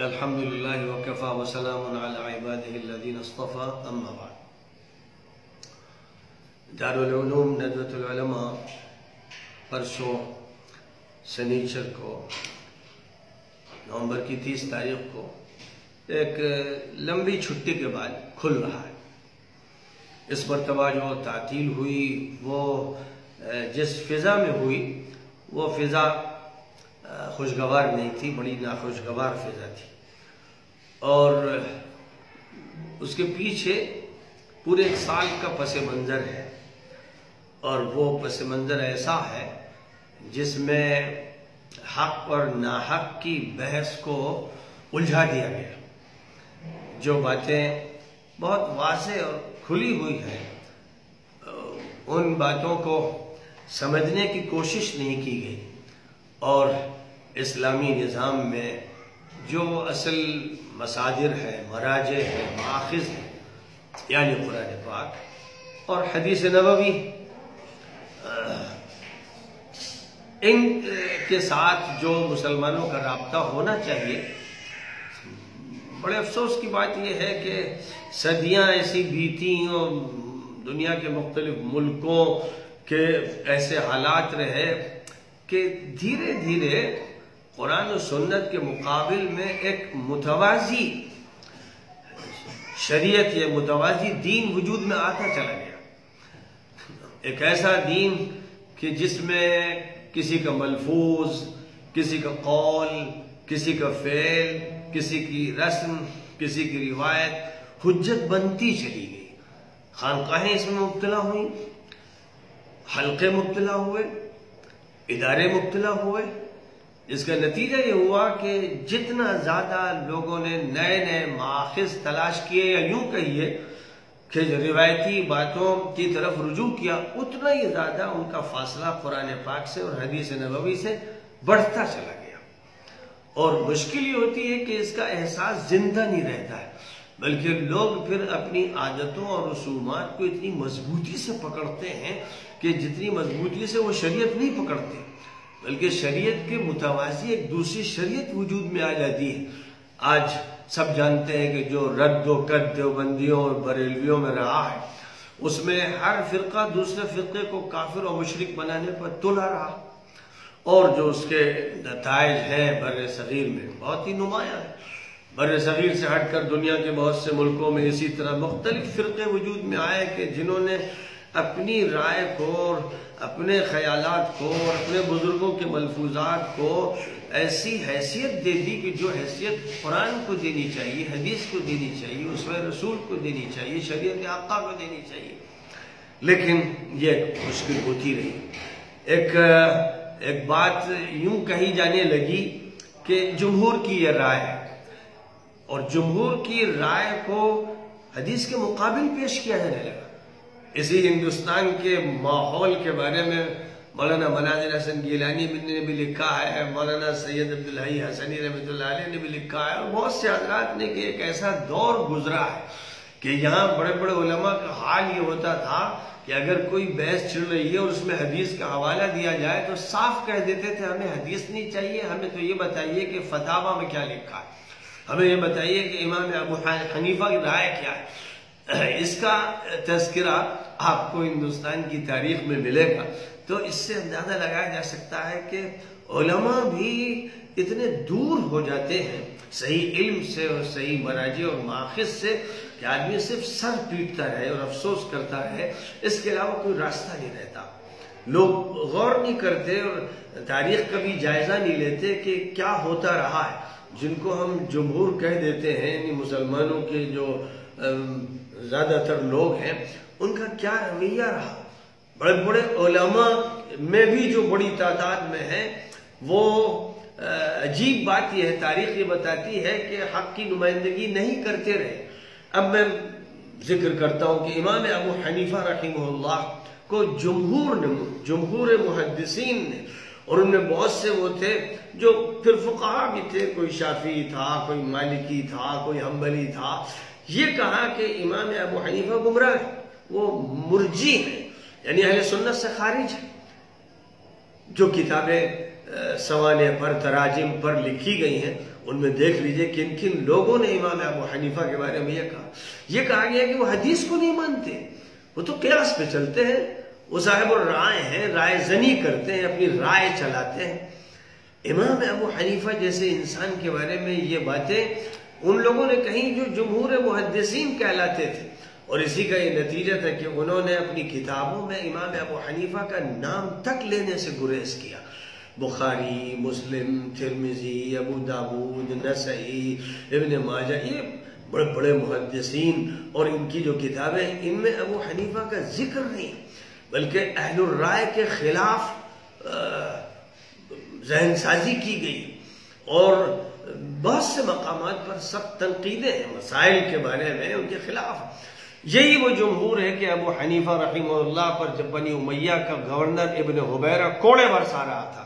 الحمدللہ وکفا وسلام علی عبادہ الذین اصطفى اما بعد۔ دارالعلوم ندوۃ العلماء پرسوں سنیچر کو نومبر کی 30 تاریخ کو ایک لمبی چھٹی کے بعد کھل رہا ہے۔ اس مرتبہ جو تعطیل ہوئی وہ جس فضا میں ہوئی وہ فضا خوشگوار نہیں تھی، بڑی ناخوشگوار فضا تھی، اور اس کے پیچھے پورے ایک سال کا پس منظر ہے، اور وہ پس منظر ایسا ہے جس میں حق اور ناحق کی بحث کو الجھا دیا گیا۔ جو باتیں بہت واضح اور کھلی ہوئی ہیں ان باتوں کو سمجھنے کی کوشش نہیں کی گئی، اور اسلامی نظام میں جو اصل مصادر ہے، مراجع ہے، مآخذ ہے، یعنی قرآن پاک اور حدیث نبوی، ان کے ساتھ جو مسلمانوں کا رابطہ ہونا چاہیے، بڑے افسوس کی بات یہ ہے کہ صدیاں ایسی بیتی اور دنیا کے مختلف ملکوں کے ایسے حالات رہے کہ دھیرے دھیرے قرآن و سنت کے مقابل میں ایک متوازی شریعت یا متوازی دین وجود میں آتا چلا گیا۔ ایک ایسا دین کہ جس میں کسی کا ملفوظ، کسی کا قول، کسی کا فعل، کسی کی رسم، کسی کی روایت حجت بنتی چلی گئی۔ خانقاہیں اس میں مبتلا ہوئیں، حلقے مبتلا ہوئے، ادارے مبتلا ہوئے، جس کا نتیجہ یہ ہوا کہ جتنا زیادہ لوگوں نے نئے نئے مآخذ تلاش کیے، یا یوں کہیے کہ روایتی باتوں کی طرف رجوع کیا، اتنا ہی زیادہ ان کا فاصلہ قرآن پاک سے اور حدیث نبوی سے بڑھتا چلا گیا۔ اور مشکل یہ ہوتی ہے کہ اس کا احساس زندہ نہیں رہتا ہے، بلکہ لوگ پھر اپنی عادتوں اور رسومات کو اتنی مضبوطی سے پکڑتے ہیں کہ جتنی مضبوطی سے وہ شریعت نہیں پکڑتے، بلکہ شریعت کے متوازی ایک دوسری شریعت وجود میں آ جاتی ہے۔ آج سب جانتے ہیں کہ جو رد و قد دیوبندیوں اور بریلویوں میں رہا ہے، اس میں ہر فرقہ دوسرے فرقے کو کافر و مشرک بنانے پر تلا رہا، اور جو اس کے نتائج ہیں بر صغیر میں بہت ہی نمایاں ہیں۔ بر صغیر سے ہٹ کر دنیا کے بہت سے ملکوں میں اسی طرح مختلف فرقے وجود میں آئے کہ جنہوں نے اپنی رائے کو اور اپنے خیالات کو اور اپنے بزرگوں کے ملفوظات کو ایسی حیثیت دے دی کہ جو حیثیت قرآن کو دینی چاہیے، حدیث کو دینی چاہیے، اسوہ رسول کو دینی چاہیے، شریعت آقا کو دینی چاہیے، لیکن یہ مشکل ہوتی رہی۔ ایک بات یوں کہی جانے لگی کہ جمہور کی یہ رائے ہے، اور جمہور کی رائے کو حدیث کے مقابل پیش کیا جانے لگا۔ اسی ہندوستان کے ماحول کے بارے میں مولانا مناظر حسن گیلانی نے بھی لکھا ہے، مولانا سید عبدالحی حسنی رحمۃ اللہ علیہ نے بھی لکھا ہے، اور بہت سے حضرات نے کہ ایک ایسا دور گزرا ہے کہ یہاں بڑے بڑے علماء کا حال یہ ہوتا تھا کہ اگر کوئی بحث چل رہی ہے اور اس میں حدیث کا حوالہ دیا جائے تو صاف کہہ دیتے تھے ہمیں حدیث نہیں چاہیے، ہمیں تو یہ بتائیے کہ فتاویٰ میں کیا لکھا ہے، ہمیں یہ بتائیے کہ امام ابو حنیفہ کی رائے کیا ہے۔ اس کا تذکرہ آپ کو ہندوستان کی تاریخ میں ملے گا، تو اس سے اندازہ لگایا جا سکتا ہے کہ علماء بھی اتنے دور ہو جاتے ہیں صحیح علم سے اور صحیح مراجع اور مآخذ سے کہ آدمی صرف سر پیٹتا رہے اور افسوس کرتا رہے، اس کے علاوہ کوئی راستہ نہیں رہتا۔ لوگ غور نہیں کرتے اور تاریخ کا بھی جائزہ نہیں لیتے کہ کیا ہوتا رہا ہے۔ جن کو ہم جمہور کہہ دیتے ہیں، یعنی مسلمانوں کے جو زیادہ تر لوگ ہیں، ان کا کیا رویہ رہا۔ بڑے بڑے علماء میں بھی جو بڑی تعداد میں ہیں، وہ عجیب بات یہ ہے، تاریخ یہ بتاتی ہے کہ حق کی نمائندگی نہیں کرتے رہے۔ اب میں ذکر کرتا ہوں کہ امام ابو حنیفہ رحمہ اللہ کو جمہور محدثین نے، اور ان میں بہت سے وہ تھے جو پھر فقہا بھی تھے، کوئی شافعی تھا، کوئی مالکی تھا، کوئی حنبلی تھا، یہ کہا کہ امام ابو حنیفہ گمراہ ہے، وہ مرجی ہیں، یعنی اہل سنت سے خارج ہیں۔ جو کتابیں سوانے پر تراجم پر لکھی گئی ہیں، ان میں دیکھ لیجئے کن کن لوگوں نے امام ابو حنیفہ کے بارے میں یہ کہا گیا کہ وہ حدیث کو نہیں مانتے، وہ تو قیاس پہ چلتے ہیں، وہ صاحب الرائے ہیں، رائے زنی کرتے ہیں، اپنی رائے چلاتے ہیں۔ امام ابو حنیفہ جیسے انسان کے بارے میں یہ باتیں ان لوگوں نے کہیں جو جمہور محدثین کہلاتے تھے، اور اسی کا یہ نتیجہ تھا کہ انہوں نے اپنی کتابوں میں امام ابو حنیفہ کا نام تک لینے سے گریز کیا۔ بخاری، مسلم، ترمذی، ابو داود، نسائی، ابن ماجہ، یہ بڑے بڑے محدثین اور ان کی جو کتابیں ہیں ان میں ابو حنیفہ کا ذکر نہیں، بلکہ اہل الرائے کے خلاف ذہن سازی کی گئی، اور بہت سے مقامات پر سخت تنقیدیں ہیں مسائل کے بارے میں ان کے خلاف۔ یہی وہ جمہور ہے کہ ابو حنیفہ رحمہ اللہ پر جب بنی امیہ کا گورنر ابن حبیرہ کوڑے برسا رہا تھا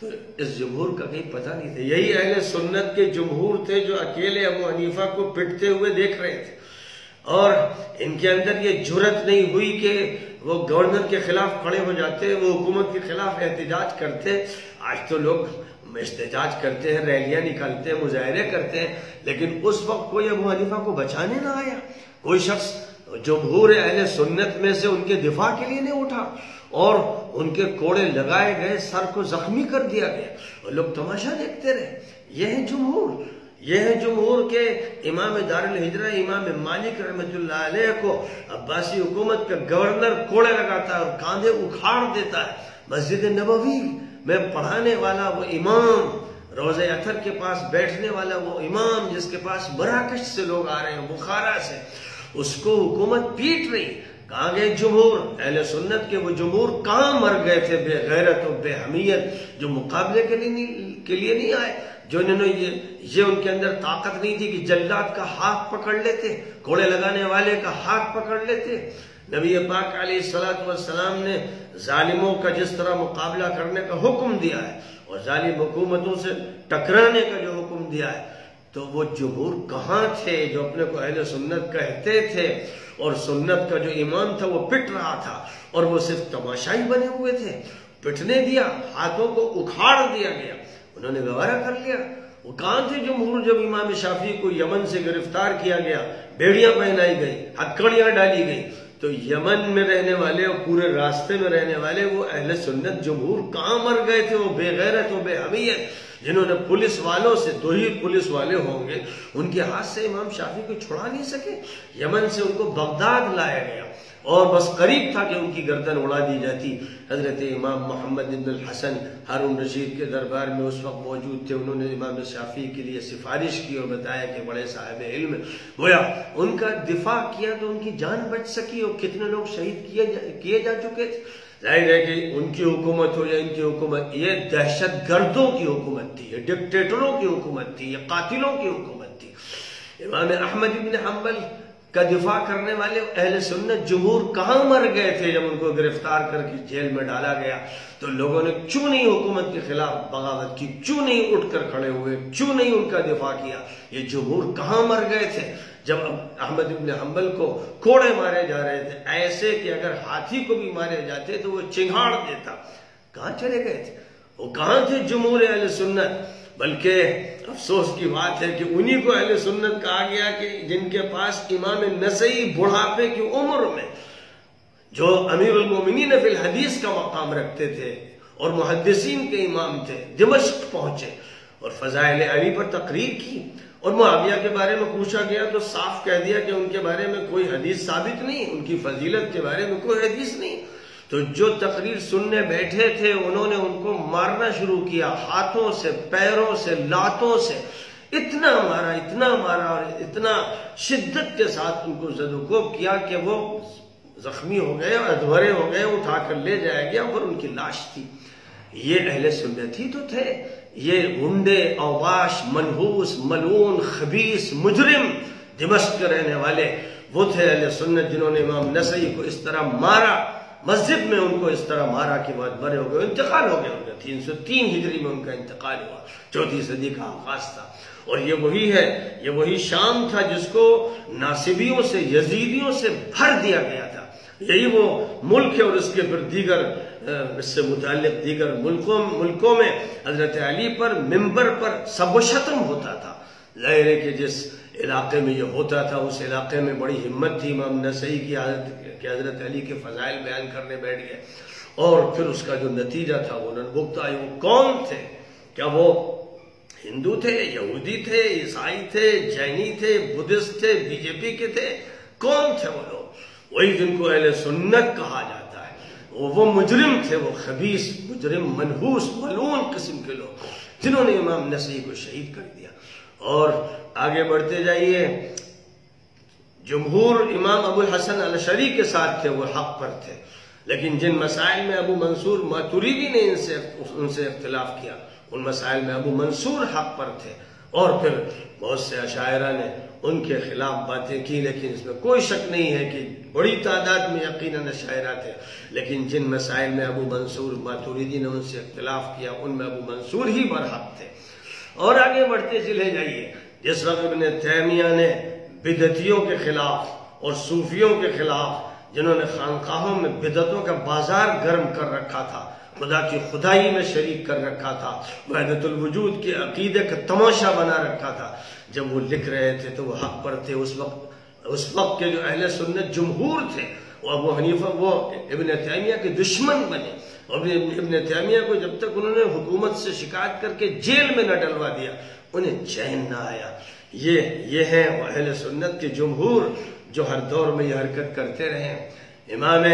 تو اس جمہور کا کہیں پتہ نہیں تھا۔ یہی اہل سنت کے جمہور تھے جو اکیلے ابو حنیفہ کو پٹتے ہوئے دیکھ رہے تھے، اور ان کے اندر یہ جرت نہیں ہوئی کہ وہ گورنر کے خلاف کھڑے ہو جاتے، وہ حکومت کے خلاف احتجاج کرتے۔ آج تو لوگ احتجاج کرتے ہیں، ریلیاں نکالتے ہیں، مظاہرے کرتے ہیں، لیکن اس وقت کوئی ابو حنیفہ کو بچانے نہ آیا، کوئی شخص جمہور اہل سنت میں سے ان کے دفاع کے لیے نہیں اٹھا، اور ان کے کوڑے لگائے گئے، سر کو زخمی کر دیا گیا، اور لوگ تماشا دیکھتے رہے۔ یہ ہے جمہور، یہ ہے جمہور کے امام دار الہجرہ امام مالک رحمۃ اللہ علیہ کو عباسی حکومت کا گورنر کوڑے لگاتا ہے اور کاندھے اکھاڑ دیتا ہے۔ مسجد نبوی میں پڑھانے والا وہ امام، روضہ اطہر کے پاس بیٹھنے والا وہ امام جس کے پاس مراکش سے لوگ آ رہے ہیں، بخارا سے، اس کو حکومت پیٹ رہی۔ کہاں گئے جمہور؟ اہل سنت کے وہ جمہور کہاں مر گئے تھے بے غیرت و بے حمیت، جو مقابلے کے لیے نہیں آئے، جو انہوں نے یہ ان کے اندر طاقت نہیں تھی کہ جلاد کا ہاتھ پکڑ لیتے، کوڑے لگانے والے کا ہاتھ پکڑ لیتے۔ نبی پاک علیہ السلام نے ظالموں کا جس طرح مقابلہ کرنے کا حکم دیا ہے اور ظالم حکومتوں سے ٹکرانے کا جو حکم دیا ہے، تو وہ جمہور کہاں تھے جو اپنے کو اہل سنت کہتے تھے، اور سنت کا جو امام تھا وہ پٹ رہا تھا، اور وہ صرف تماشائی بنے ہوئے تھے، پٹنے دیا، ہاتھوں کو اکھاڑ دیا گیا، انہوں نے گوارا کر لیا۔ وہ کہاں تھے جمہور جب امام شافعی کو یمن سے گرفتار کیا گیا، بیڑیاں پہنائی گئی، ہتھکڑیاں ڈالی گئی؟ تو یمن میں رہنے والے اور پورے راستے میں رہنے والے وہ اہل سنت جمہور کہاں مر گئے تھے؟ وہ بے غیرت و بے حمیت جنہوں نے پولیس والوں سے، دو ہی پولیس والے ہوں گے، ان کے ہاتھ سے امام شافعی کو چھڑا نہیں سکے۔ یمن سے ان کو بغداد لایا گیا، اور بس قریب تھا کہ ان کی گردن اڑا دی جاتی۔ حضرت امام محمد بن الحسن ہارون رشید کے دربار میں اس وقت موجود تھے، انہوں نے امام شافعی کے لیے سفارش کی اور بتایا کہ بڑے صاحب علم، گویا ان کا دفاع کیا تو ان کی جان بچ سکی، اور کتنے لوگ شہید کیے جا چکے تھے۔ ظاہر ہے کہ ان کی حکومت ہو یا ان کی حکومت، یہ دہشت گردوں کی حکومت تھی، یہ ڈکٹیٹروں کی حکومت تھی، یہ قاتلوں کی حکومت تھی۔ امام احمد بن حنبل کا دفاع کرنے والے اہل سنت جمہور کہاں مر گئے تھے جب ان کو گرفتار کر کے جیل میں ڈالا گیا؟ تو لوگوں نے کیوں نہیں حکومت کے خلاف بغاوت کی، کیوں نہیں اٹھ کر کھڑے ہوئے، کیوں نہیں ان کا دفاع کیا؟ یہ جمہور کہاں مر گئے تھے جب احمد بن حنبل کو کوڑے مارے جا رہے تھے، ایسے کہ اگر ہاتھی کو بھی مارے جاتے تو وہ چنگھاڑ دیتا؟ کہاں چلے گئے تھے؟ وہ کہاں تھے جمہور اہل سنت؟ بلکہ افسوس کی بات ہے کہ انہی کو اہل سنت کہا گیا کہ جن کے پاس امام نسائی بڑھاپے کی عمر میں، جو امیر المومنین فی الحدیث کا مقام رکھتے تھے اور محدثین کے امام تھے، دمشق پہنچے اور فضائل علی پر تقریر کی، اور معاویہ کے بارے میں پوچھا گیا تو صاف کہہ دیا کہ ان کے بارے میں کوئی حدیث ثابت نہیں، ان کی فضیلت کے بارے میں کوئی حدیث نہیں۔ تو جو تقریر سننے بیٹھے تھے انہوں نے ان کو مارنا شروع کیا، ہاتھوں سے، پیروں سے، لاتوں سے، اتنا مارا اور اتنا شدت کے ساتھ ان کو زد و کوب کیا کہ وہ زخمی ہو گئے اور ادھورے ہو گئے، اٹھا کر لے جایا گیا اور ان کی لاش تھی۔ یہ اہل سنت ہی تو تھے، یہ غنڈے، اوباش، منحوس، ملعون، خبیث، مجرم دمشق کے رہنے والے وہ تھے اہل سنت جنہوں نے امام نسائی کو اس طرح مارا، مسجد میں ان کو اس طرح مارا کہ بعد بڑے ہو گئے، انتقال ہو گیا ان کا۔ 303 ہجری میں ان کا انتقال ہوا، 4 صدی کا آغاز تھا، اور یہ وہی ہے، یہ وہی شام تھا جس کو ناصبیوں سے، یزیدیوں سے بھر دیا گیا تھا۔ یہی وہ ملک ہے، اور اس کے پھر دیگر اس سے متعلق دیگر ملکوں میں حضرت علی پر ممبر پر سب و شتم ہوتا تھا. ظاہر ہے کہ جس علاقے میں یہ ہوتا تھا اس علاقے میں بڑی ہمت تھی امام نسائی کی کہ حضرت علی کے فضائل بیان کرنے بیٹھ گئے، اور پھر اس کا جو نتیجہ تھا وہ ننبھگتا. وہ کون تھے؟ کیا وہ ہندو تھے، یہودی تھے، عیسائی تھے، جینی تھے، بدھسٹ تھے، بی جے پی کے تھے؟ کون تھے وہ لوگ؟ وہی جن کو اہل سنت کہا جاتا ہے. وہ مجرم تھے، وہ خبیث مجرم منحوس ملعون قسم کے لوگ جنہوں نے امام نسائی کو شہید کر دیا. اور آگے بڑھتے جائیے، جمہور امام ابو الحسن الاشعری کے ساتھ تھے، وہ حق پر تھے، لیکن جن مسائل میں ابو منصور ماتوریدی نے ان سے اختلاف کیا ان مسائل میں ابو منصور حق پر تھے. اور پھر بہت سے اشاعرہ نے ان کے خلاف باتیں کی، لیکن اس میں کوئی شک نہیں ہے کہ بڑی تعداد میں یقیناً اشاعرہ تھے، لیکن جن مسائل میں ابو منصور ماتوریدی نے ان سے اختلاف کیا ان میں ابو منصور ہی برحق تھے. اور آگے بڑھتے چلے جائیے، جس وقت ابن تیمیہ نے بدعتیوں کے خلاف اور صوفیوں کے خلاف جنہوں نے خانقاہوں میں بدعتوں کا بازار گرم کر رکھا تھا، خدا کی خدائی میں شریک کر رکھا تھا، وحدت الوجود کے عقیدے کا تماشا بنا رکھا تھا، جب وہ لکھ رہے تھے تو وہ حق پر تھے. اس وقت کے جو اہل سنت جمہور تھے وہ ابو حنیفہ وہ ابن تیمیہ کے دشمن بنے، اور ابن تیمیہ کو جب تک انہوں نے حکومت سے شکایت کر کے جیل میں نہ ڈلوا دیا انہیں چین نہ آیا. یہ ہیں وہ اہل سنت کے جمہور جو ہر دور میں یہ حرکت کرتے رہے. امام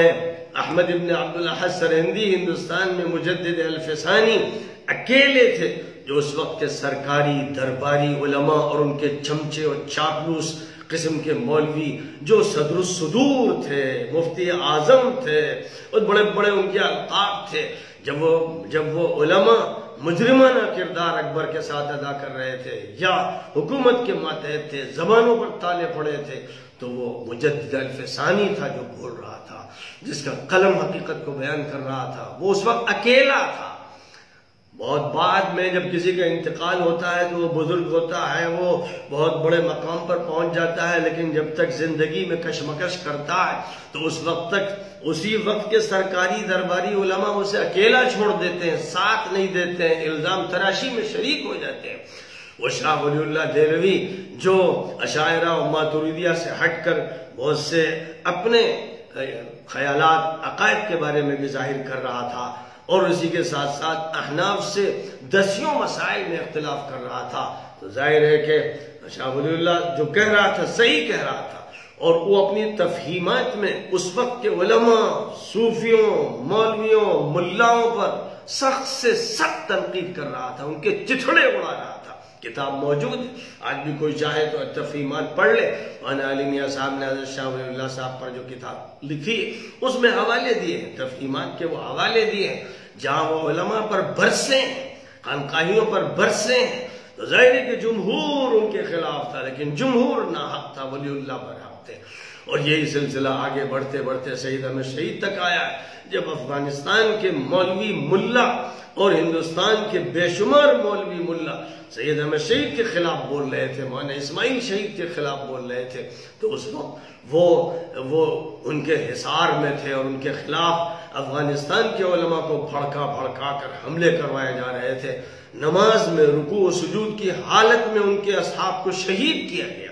احمد ابن عبد الاحد سرہندی ہندوستان میں مجدد الفسانی اکیلے تھے جو اس وقت کے سرکاری درباری علماء اور ان کے چمچے اور چاپلوس قسم کے مولوی جو صدر الصدور تھے، مفتی اعظم تھے اور بڑے بڑے ان کے القاب تھے، جب وہ علماء مجرمانہ کردار اکبر کے ساتھ ادا کر رہے تھے یا حکومت کے ماتحت تھے، زبانوں پر تالے پڑے تھے، تو وہ مجدد الفسانی تھا جو بول رہا تھا، جس کا قلم حقیقت کو بیان کر رہا تھا. وہ اس وقت اکیلا تھا. بہت بعد میں جب کسی کا انتقال ہوتا ہے تو وہ بزرگ ہوتا ہے، وہ بہت بڑے مقام پر پہنچ جاتا ہے، لیکن جب تک زندگی میں کشمکش کرتا ہے تو اس وقت تک اسی وقت کے سرکاری درباری علماء اسے اکیلا چھوڑ دیتے ہیں، ساتھ نہیں دیتے ہیں، الزام تراشی میں شریک ہو جاتے ہیں. وہ شاہ ولی اللہ دہلوی جو اشاعرہ و ماتوریدیہ سے ہٹ کر بہت سے اپنے خیالات عقائد کے بارے میں بھی ظاہر کر رہا تھا، اور اسی کے ساتھ ساتھ احناف سے دسیوں مسائل میں اختلاف کر رہا تھا، تو ظاہر ہے کہ شاہ ولی اللہ جو کہہ رہا تھا صحیح کہہ رہا تھا. اور وہ اپنی تفہیمات میں اس وقت کے علماء، صوفیوں، مولویوں، ملاؤں پر سخت سے سخت تنقید کر رہا تھا، ان کے چتھڑے اڑا رہا تھا. کتاب موجود ہے، آج بھی کوئی چاہے تو تفہیمات پڑھ لے. مولانا علی میاں صاحب نے حضرت شاہ ولی اللہ صاحب پر جو کتاب لکھی اس میں حوالے دیے ہیں، تفہیمات کے وہ حوالے دیے ہیں جہاں وہ علماء پر برسے ہیں، خانقاہیوں پر برسے ہیں. تو ظاہر ہے کہ جمہور ان کے خلاف تھا، لیکن جمہور ناحق تھا، ولی اللہ پر حق تھے. اور یہی سلسلہ آگے بڑھتے بڑھتے سید احمد شہید تک آیا جب افغانستان کے مولوی ملا اور ہندوستان کے بے شمار مولوی ملا سید احمد شہید کے خلاف بول رہے تھے، مولانا اسماعیل شہید کے خلاف بول رہے تھے، تو اس وقت وہ ان کے حصار میں تھے اور ان کے خلاف افغانستان کے علماء کو بھڑکا کر حملے کروائے جا رہے تھے. نماز میں رکوع و سجود کی حالت میں ان کے اصحاب کو شہید کیا گیا.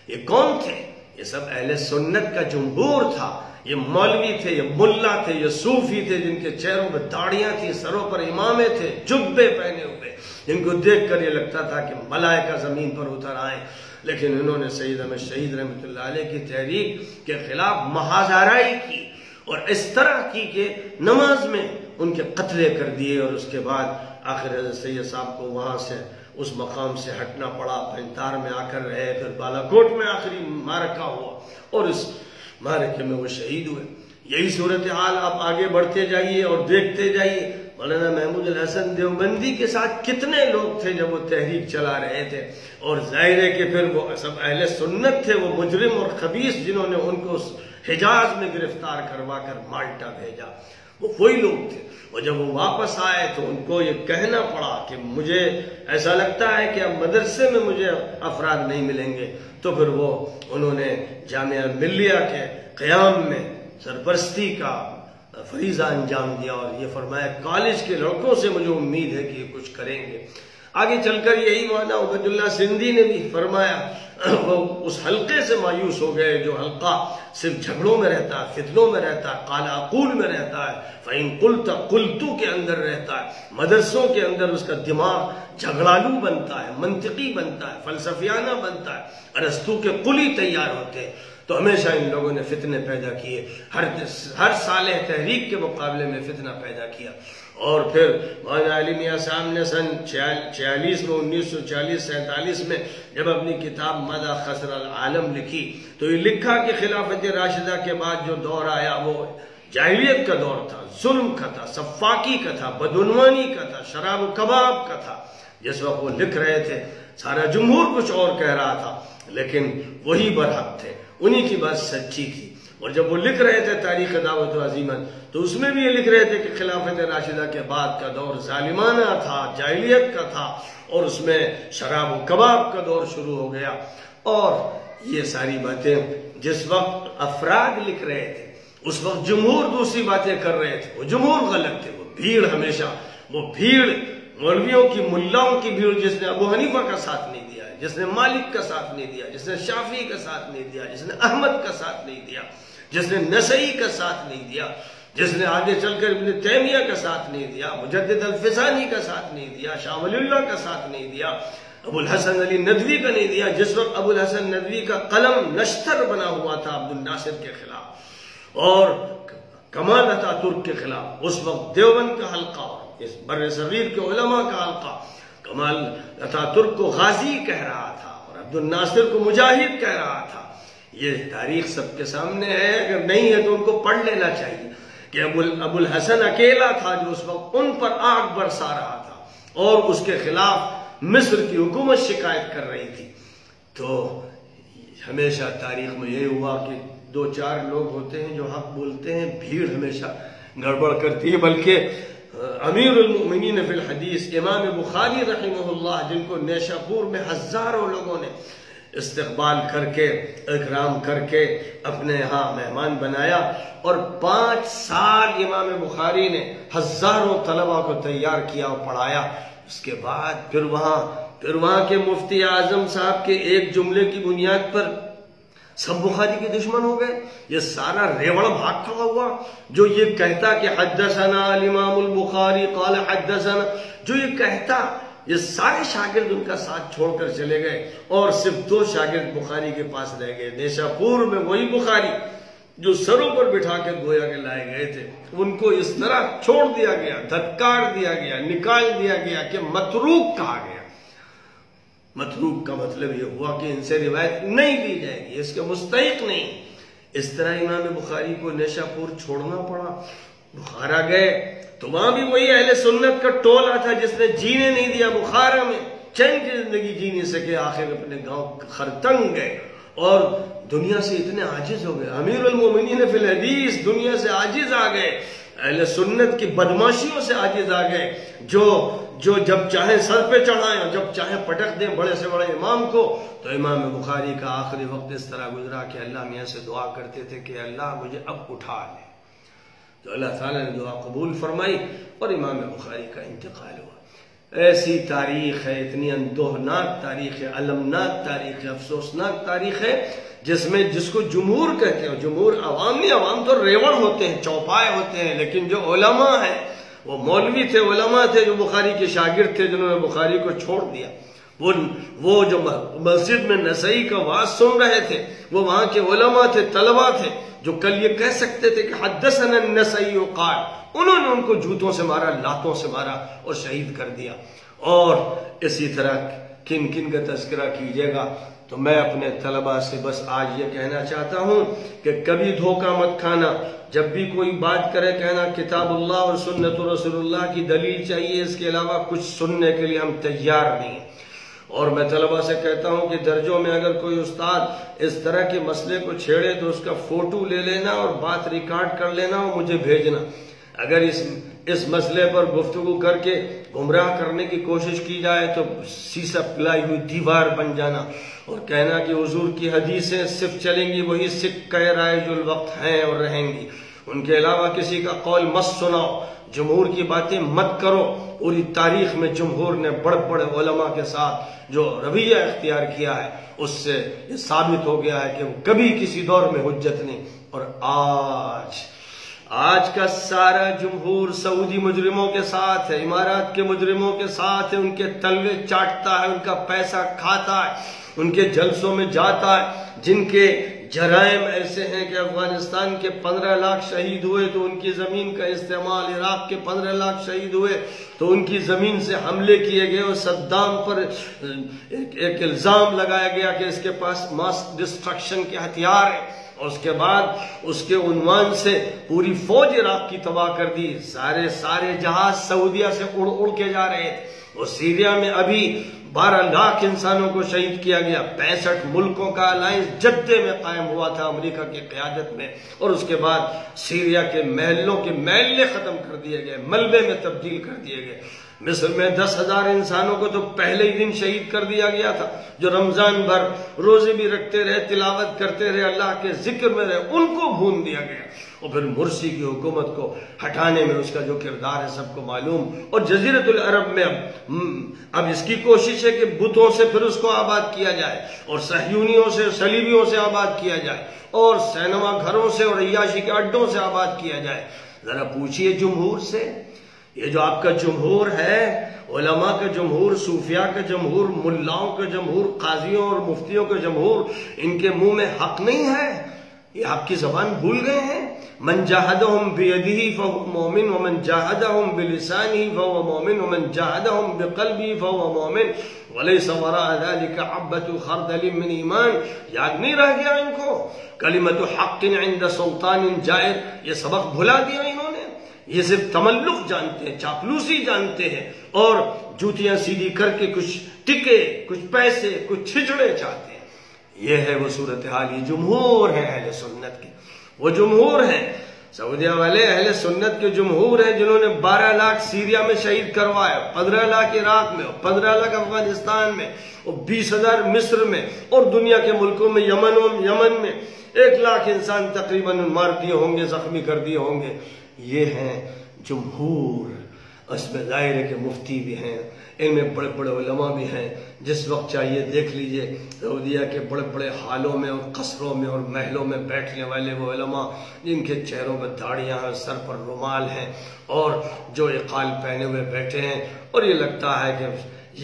یہ کون تھے؟ یہ سب اہل سنت کا جمہور تھا. یہ مولوی تھے، یہ ملا تھے، یہ صوفی تھے جن کے چہروں پہ داڑیاں تھیں، سروں پر امامے تھے، جبے پہنے ہوئے، جن کو دیکھ کر یہ لگتا تھا کہ ملائکہ زمین پر اتر آئیں. لیکن انہوں نے سید احمد شہید رحمۃ اللہ علیہ کی تحریک کے خلاف محاذ-آرائی کی اور اس طرح کی کہ نماز میں ان کے قتلے کر دیے. اور اس کے بعد آخر حضرت سید صاحب کو وہاں سے اس مقام سے ہٹنا پڑا، پنتار میں آ کر رہے، پھر بالاکوٹ میں آخری معرکہ ہوا اور اس معرکے میں وہ شہید ہوئے. یہی صورتحال آپ آگے بڑھتے جائیے اور دیکھتے جائیے مولانا محمود الحسن دیوبندی کے ساتھ کتنے لوگ تھے جب وہ تحریک چلا رہے تھے. اور ظاہر ہے کہ پھر وہ سب اہل سنت تھے، وہ مجرم اور خبیث جنہوں نے ان کو حجاز میں گرفتار کروا کر مالٹا بھیجا، وہ وہی لوگ تھے. اور جب وہ واپس آئے تو ان کو یہ کہنا پڑا کہ مجھے ایسا لگتا ہے کہ اب مدرسے میں مجھے افراد نہیں ملیں گے. تو پھر انہوں نے جامعہ ملیہ کے قیام میں سرپرستی کا فریضہ انجام دیا اور یہ فرمایا کالج کے لڑکوں سے مجھے امید ہے کہ یہ کچھ کریں گے۔ آگے چل کر یہی معنی عبید اللہ سندھی نے بھی فرمایا، وہ اس حلقے سے مایوس ہو گئے جو حلقہ صرف جھگڑوں میں رہتا ہے، فتنوں میں رہتا ہے، قال اقول میں رہتا ہے، فَإِن قُلْتَ قُلْتُ کے اندر رہتا ہے، مدرسوں کے اندر اس کا دماغ جھگڑالو بنتا ہے، منطقی بنتا ہے، فلسفیانہ بنتا ہے، ارسطو کے قلی تیار ہوتے ہیں۔ تو ہمیشہ ان لوگوں نے فتنے پیدا کیے، ہر صالح تحریک کے مقابلے میں فتنہ پیدا کیا۔ اور پھر مولانا علی میاں صاحب نے سن 46 میں 1946-47 میں جب اپنی کتاب ماذا خسر العالم لکھی تو یہ لکھا کہ خلافت راشدہ کے بعد جو دور آیا وہ جاہلیت کا دور تھا، ظلم کا تھا، سفاکی کا تھا، بدعنوانی کا تھا، شراب و کباب کا تھا۔ جس وقت وہ لکھ رہے تھے سارا جمہور کچھ اور کہہ رہا تھا، لیکن وہی برحق تھے، انہی کی بات سچی تھی۔ اور جب وہ لکھ رہے تھے تاریخ دعوت و عظیمت تو اس میں بھی یہ لکھ رہے تھے کہ خلافت راشدہ کے بعد کا دور ظالمانہ تھا، جاہلیت کا تھا، اور اس میں شراب و کباب کا دور شروع ہو گیا۔ اور یہ ساری باتیں جس وقت افراد لکھ رہے تھے اس وقت جمہور دوسری باتیں کر رہے تھے، وہ جمہور غلط تھے، وہ بھیڑ ہمیشہ، وہ بھیڑ مولویوں کی، ملاؤں کی بھیڑ جس نے ابو حنیفہ کا ساتھ نہیں دیا، جس نے مالک کا ساتھ نہیں دیا، جس نے شافعی کا ساتھ نہیں دیا، جس نے احمد کا ساتھ نہیں دیا، جس نے نسائی کا ساتھ نہیں دیا، جس نے آگے چل کر ابن تیمیہ کا ساتھ نہیں دیا، مجدد الفسانی کا ساتھ نہیں دیا، شاہ ولی اللہ کا ساتھ نہیں دیا، ابو الحسن علی ندوی کا نہیں دیا، جس وقت ابو الحسن ندوی کا قلم نشتر بنا ہوا تھا عبد الناصر کے خلاف اور کمال اتا ترک کے خلاف، اس وقت دیوبند کا حلقہ، اس بر صغیر کے علماء کا حلقہ کمال اتا ترک کو غازی کہہ رہا تھا اور عبد الناصر کو مجاہد کہہ رہا تھا۔ یہ تاریخ سب کے سامنے ہے، اگر نہیں ہے تو ان کو پڑھ لینا چاہیے کہ ابو الحسن اکیلا تھا جو اس وقت ان پر آگ برسا رہا تھا اور اس کے خلاف مصر کی حکومت شکایت کر رہی تھی۔ تو ہمیشہ تاریخ میں یہ ہوا کہ 2-4 لوگ ہوتے ہیں جو حق بولتے ہیں، بھیڑ ہمیشہ گڑبڑ کرتی ہے۔ بلکہ امیر المؤمنین فی الحدیث امام بخاری رحمہ اللہ، جن کو نیشا پور میں ہزاروں لوگوں نے استقبال کر کے اکرام کر کے اپنے ہاں مہمان بنایا، اور 5 سال امام بخاری نے ہزاروں طلبہ کو تیار کیا اور پڑھایا۔ اس کے بعد پھر وہاں کے مفتی اعظم صاحب کے ایک جملے کی بنیاد پر سب بخاری کے دشمن ہو گئے۔ یہ سارا ریوڑ بھاگ کھڑا ہوا جو یہ کہتا کہ حدثنا الامام البخاری قال حدثنا، جو یہ کہتا، یہ سارے شاگرد ان کا ساتھ چھوڑ کر چلے گئے اور صرف 2 شاگرد بخاری کے پاس رہ گئے۔ نیشا پور میں وہی بخاری جو سروں پر بٹھا کے گویا کے لائے گئے تھے، ان کو اس طرح چھوڑ دیا گیا، دھتکار دیا گیا، نکال دیا گیا کہ متروک کہا گیا۔ متروک کا مطلب یہ ہوا کہ ان سے روایت نہیں لی جائے گی، اس کے مستحق نہیں۔ اس طرح امام بخاری کو نیشا پور چھوڑنا پڑا، بخارا گئے تو وہاں بھی وہی اہل سنت کا ٹولہ تھا جس نے جینے نہیں دیا بخارا میں، چین کی زندگی جی نہیں سکے، آخر اپنے گاؤں خرتنگ گئے اور دنیا سے اتنے عاجز ہو گئے۔ امیر المومنین فی الحدیث دنیا سے عاجز آ گئے، اہل سنت کی بدماشیوں سے عاجز آ گئے، جو جب چاہیں سر پہ چڑھائیں اور جب چاہیں پٹک دیں بڑے سے بڑے امام کو۔ تو امام بخاری کا آخری وقت اس طرح گزرا کہ اللہ میاں سے دعا کرتے تھے کہ اللہ مجھے اب اٹھا لے، تو اللہ تعالیٰ نے دعا قبول فرمائی اور امام بخاری کا انتقال ہوا۔ ایسی تاریخ ہے، اتنی اندوہناک تاریخ ہے، المناک تاریخ ہے، افسوسناک تاریخ ہے، جس کو جمہور کہتے ہیں۔ جمہور عوام نہیں، عوام تو ریوڑ ہوتے ہیں، چوپائے ہوتے ہیں، لیکن جو علماء ہیں وہ مولوی تھے، علماء تھے جو بخاری کے شاگرد تھے، جنہوں نے بخاری کو چھوڑ دیا۔ وہ جو مسجد میں نسائی کا واعظ سن رہے تھے وہ وہاں کے علماء تھے، طلبہ تھے، جو کل یہ کہہ سکتے تھے کہ حدثنا النسائی قال، انہوں نے ان کو جوتوں سے مارا، لاتوں سے مارا اور شہید کر دیا۔ اور اسی طرح کن کن کا تذکرہ کیجیے گا، تو میں اپنے طلبہ سے بس آج یہ کہنا چاہتا ہوں کہ کبھی دھوکہ مت کھانا، جب بھی کوئی بات کرے کہنا کتاب اللہ اور سنت رسول اللہ کی دلیل چاہیے، اس کے علاوہ کچھ سننے کے لیے ہم تیار نہیں۔ اور میں طلبہ سے کہتا ہوں کہ درجوں میں اگر کوئی استاد اس طرح کے مسئلے کو چھیڑے تو اس کا فوٹو لے لینا اور بات ریکارڈ کر لینا اور مجھے بھیجنا۔ اگر اس مسئلے پر گفتگو کر کے گمراہ کرنے کی کوشش کی جائے تو سیسا پلائی ہوئی دیوار بن جانا اور کہنا کہ حضور کی حدیثیں صرف چلیں گی، وہی سکہ رائج الوقت ہیں اور رہیں گی، ان کے علاوہ کسی کا قول مت سناؤ، جمہور کی باتیں مت کرو۔ پوری تاریخ میں جمہور نے بڑے بڑے علماء کے ساتھ جو رویہ اختیار کیا ہے اس سے یہ ثابت ہو گیا ہے کہ وہ کبھی کسی دور میں حجت نہیں۔ اور آج کا سارا جمہور سعودی مجرموں کے ساتھ ہے، امارات کے مجرموں کے ساتھ ہے، ان کے تلوے چاٹتا ہے، ان کا پیسہ کھاتا ہے، ان کے جلسوں میں جاتا ہے، جن کے جرائم ایسے ہیں کہ افغانستان کے 15 لاکھ شہید ہوئے تو ان کی زمین کا استعمال، عراق کے 15 لاکھ شہید ہوئے تو ان کی زمین سے حملے کیے گئے، اور صدام پر ایک الزام لگایا گیا کہ اس کے پاس ماس ڈسٹرکشن کے ہتھیار ہیں، اور اس کے بعد اس کے عنوان سے پوری فوج عراق کی تباہ کر دی، سارے جہاز سعودیہ سے اڑ کے جا رہے تھے۔ اور سیریا میں ابھی 12 لاکھ انسانوں کو شہید کیا گیا، 65 ملکوں کا الائنس جدے میں قائم ہوا تھا امریکہ کی قیادت میں، اور اس کے بعد سیریا کے محلوں کے محلے ختم کر دیے گئے، ملبے میں تبدیل کر دیے گئے۔ مصر میں 10,000 انسانوں کو تو پہلے ہی دن شہید کر دیا گیا تھا، جو رمضان بھر روزے بھی رکھتے رہے، تلاوت کرتے رہے، اللہ کے ذکر میں رہے، ان کو بھون دیا گیا۔ اور پھر مرسی کی حکومت کو ہٹانے میں اس کا جو کردار ہے سب کو معلوم۔ اور جزیرۃ العرب میں اب اس کی کوشش ہے کہ بتوں سے پھر اس کو آباد کیا جائے، اور صہیونیوں سے، صلیبیوں سے آباد کیا جائے، اور سینما گھروں سے اور عیاشی کے اڈوں سے آباد کیا جائے۔ ذرا پوچھئے جمہور سے، یہ جو آپ کا جمہور ہے، علماء کا جمہور، صوفیاء کا جمہور، ملاؤں کا جمہور، قاضیوں اور مفتیوں کا جمہور، ان کے منہ میں حق نہیں ہے؟ یہ آپ کی زبان بھول گئے ہیں؟ من جاہدہم بیدہ فہو مومن، ومن جاہدہم بلسانہ فہو مومن، ومن جاہدہم بقلبہ فہو مومن، ولیس وراء ذلک حبۃ خردل من ایمان۔ یاد نہیں رہ گیا ان کو؟ کلمۃ حق عند سلطان جائر، یہ سبق بھلا دیا انہوں نے۔ یہ صرف تملق جانتے ہیں، چاپلوسی جانتے ہیں، اور جوتیاں سیدھی کر کے کچھ ٹکے، کچھ پیسے، کچھ چھچڑے چاہتے ہیں۔ یہ ہے وہ صورتحال۔ یہ جمہور ہیں اہل سنت کے، وہ جمہور ہیں سعودیہ والے، اہل سنت کے جمہور ہیں جنہوں نے 12 لاکھ سیریا میں شہید کروایا، 15 لاکھ عراق میں، 15 لاکھ افغانستان میں، اور 20,000 مصر میں، اور دنیا کے ملکوں میں، یمن میں 1 لاکھ انسان تقریباً مار دیے ہوں گے، زخمی کر دیے ہوں گے۔ یہ ہیں جمہور۔ اس میں ظاہر ہے کہ مفتی بھی ہیں، ان میں بڑے بڑے علماء بھی ہیں۔ جس وقت چاہیے دیکھ لیجئے سعودیہ کے بڑے بڑے حالوں میں اور قصروں میں اور محلوں میں بیٹھنے والے وہ علماء جن کے چہروں پر داڑیاں ہیں، سر پر رومال ہیں، اور جو اقال پہنے ہوئے بیٹھے ہیں، اور یہ لگتا ہے کہ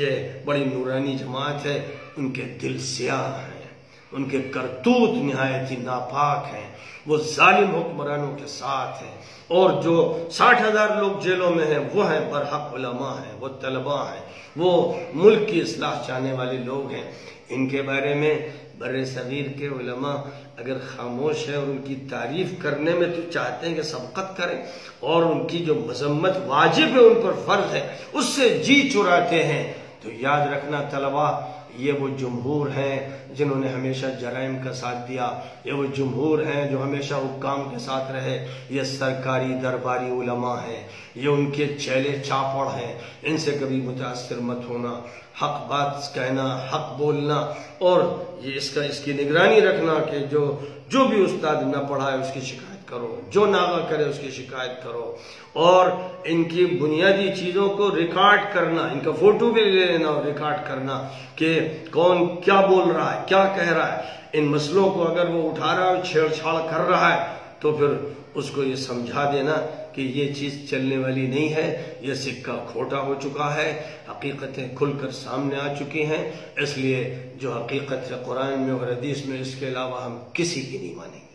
یہ بڑی نورانی جماعت ہے۔ ان کے دل سیاہ ہیں، ان کے کرتوت نہایت ہی ناپاک ہیں، وہ ظالم حکمرانوں کے ساتھ ہیں، اور جو 60,000 لوگ جیلوں میں ہیں وہ ہیں برحق علماء ہیں، وہ طلباء ہیں، وہ ملک کی اصلاح چاہنے والے لوگ ہیں۔ ان کے بارے میں بر صغیر کے علماء اگر خاموش ہیں اور ان کی تعریف کرنے میں تو چاہتے ہیں کہ سبقت کریں، اور ان کی جو مذمت واجب ہے، ان پر فرض ہے، اس سے جی چراتے ہیں، تو یاد رکھنا طلباء، یہ وہ جمہور ہیں جنہوں نے ہمیشہ جرائم کا ساتھ دیا، یہ وہ جمہور ہیں جو ہمیشہ حکام کے ساتھ رہے، یہ سرکاری درباری علماء ہیں، یہ ان کے چیلے چاپڑ ہیں۔ ان سے کبھی متاثر مت ہونا، حق بات کہنا، حق بولنا، اور یہ اس کی نگرانی رکھنا کہ جو بھی استاد نہ پڑھائے اس کی شکایت کرو، جو ناغہ کرے اس کی شکایت کرو، اور ان کی بنیادی چیزوں کو ریکارڈ کرنا، ان کا فوٹو بھی لے لینا اور ریکارڈ کرنا کہ کون کیا بول رہا ہے، کیا کہہ رہا ہے۔ ان مسئلوں کو اگر وہ اٹھا رہا ہے، چھیڑ چھاڑ کر رہا ہے، تو پھر اس کو یہ سمجھا دینا کہ یہ چیز چلنے والی نہیں ہے، یہ سکہ کھوٹا ہو چکا ہے، حقیقتیں کھل کر سامنے آ چکی ہیں۔ اس لیے جو حقیقت ہے قرآن میں اور حدیث میں، اس کے علاوہ ہم کسی کی نہیں مانیں گے۔